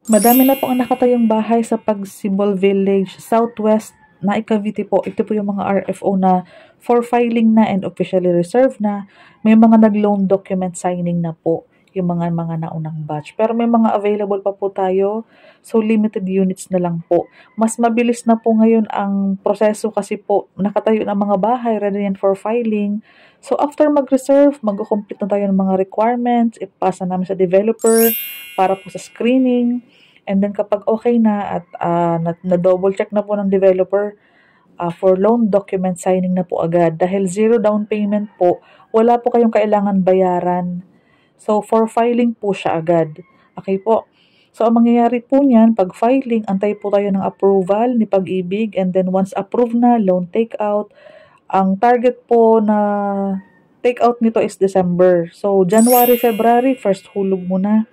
Madami na po ang nakatayong bahay sa Pagsibol Village, Southwest na Cavite po. Ito po yung mga RFO na for filing na and officially reserved na. May mga nag-loan document signing na po yung mga naunang batch. Pero may mga available pa po tayo. So, limited units na lang po. Mas mabilis na po ngayon ang proseso kasi po nakatayo na mga bahay ready yan for filing. So, after mag-reserve, mag-complete na tayo ng mga requirements. Ipasa namin sa developer para po sa screening. And then kapag okay na at na-double check na po ng developer, for loan document signing na po agad. Dahil zero down payment po, wala po kayong kailangan bayaran. So for filing po siya agad. Okay po. So ang mangyayari po niyan, pag filing, antay po tayo ng approval ni Pag-ibig, and then once approved na, loan takeout. Ang target po na takeout nito is December. So January, February, first hulog muna.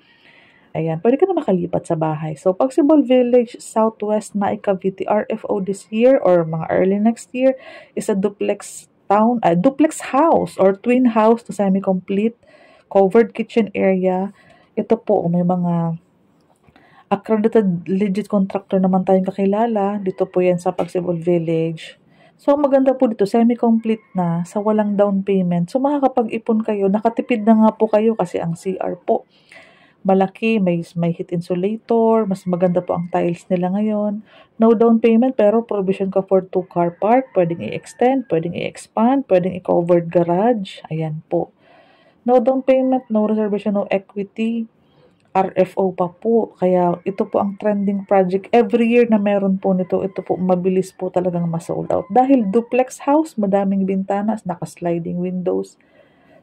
Ayan, pwede ka na makalipat sa bahay. So, Pagsibol Village, Southwest na Cavite, RFO this year or mga early next year is a duplex duplex house or twin house to semi-complete, covered kitchen area. Ito po, may mga accredited legit contractor naman tayong kakilala. Dito po yan sa Pagsibol Village. So, maganda po dito, semi-complete na, sa walang down payment. So, makakapag-ipon kayo, nakatipid na nga po kayo kasi ang CR po malaki, may heat insulator, mas maganda po ang tiles nila ngayon. No down payment pero provision ka for 2-car park, pwedeng i-extend, pwedeng i-expand, pwedeng i-covered garage. Ayan po. No down payment, no reservation, no equity. RFO pa po. Kaya ito po ang trending project. Every year na meron po nito, ito po mabilis po talagang ma-sold out. Dahil duplex house, madaming bintanas, naka-sliding windows.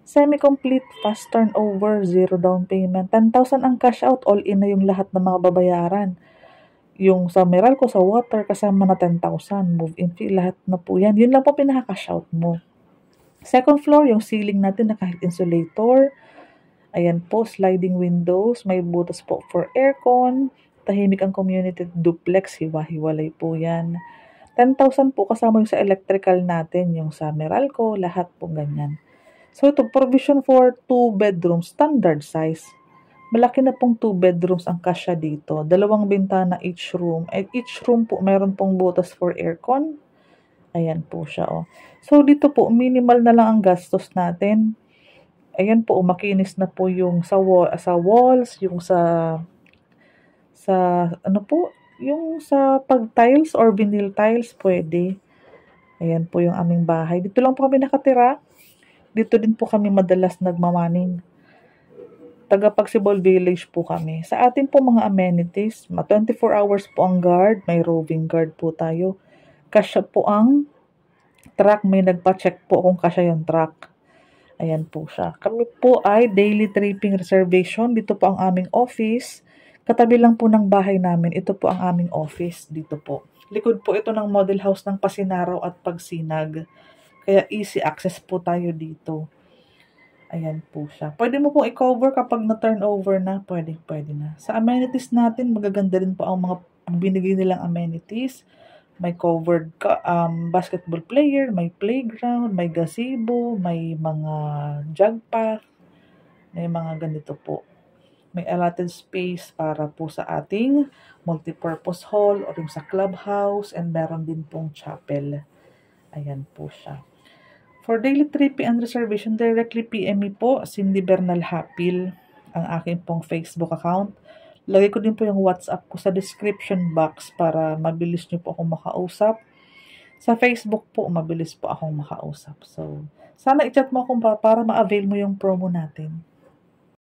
Semi-complete, fast turnover, zero down payment. 10,000 ang cash out, all in na yung lahat ng mga babayaran. Yung sa Meralco, sa water, kasama na 10,000. Move-in fee, lahat na po yan. Yun lang po pinaka-cash out mo. Second floor, yung ceiling natin na kahit insulator. Ayan po, sliding windows. May butas po for aircon. Tahimik ang community duplex. Hiwa-hiwalay po yan. 10,000 po kasama yung sa electrical natin. Yung sa Meralco, lahat po ganyan. So ito, provision for 2 bedrooms, standard size. Malaki na pong 2 bedrooms ang kasya dito. 2 bintana each room. At each room po, meron pong butas for aircon. Ayan po siya, oh. So dito po, minimal na lang ang gastos natin. Ayan po, makinis na po yung sa walls, yung sa ano po, yung sa pag-tiles or vinyl tiles, pwede. Ayan po yung aming bahay. Dito lang po kami nakatira. Dito din po kami madalas nagmamaning. Taga Pagsibol Village po kami. Sa atin po mga amenities, 24 hours po ang guard, may roving guard po tayo. Kasya po ang truck, may nagpa-check po kung kasya yung truck. Ayan po siya. Kami po ay daily tripping reservation. Dito po ang aming office. Katabi lang po ng bahay namin, ito po ang aming office dito po. Likod po ito ng model house ng Pasinaraw at Pagsinag. Kaya easy access po tayo dito. Ayan po siya. Pwede mo pong i-cover kapag na-turnover na. Pwede na. Sa amenities natin, magaganda rin po ang mga binigay nilang amenities. May covered basketball player, may playground, may gazebo, may mga jog pack, may mga ganito po. May allotted space para po sa ating multipurpose hall or yung sa clubhouse, and meron din pong chapel. Ayan po siya. For daily tripping and reservation, directly PM me po, Cindy Bernal Hapil, ang akin pong Facebook account. Lagay ko din po yung WhatsApp ko sa description box para mabilis nyo po akong makausap. Sa Facebook po, mabilis po akong makausap. So, sana i-chat mo akong para ma-avail mo yung promo natin.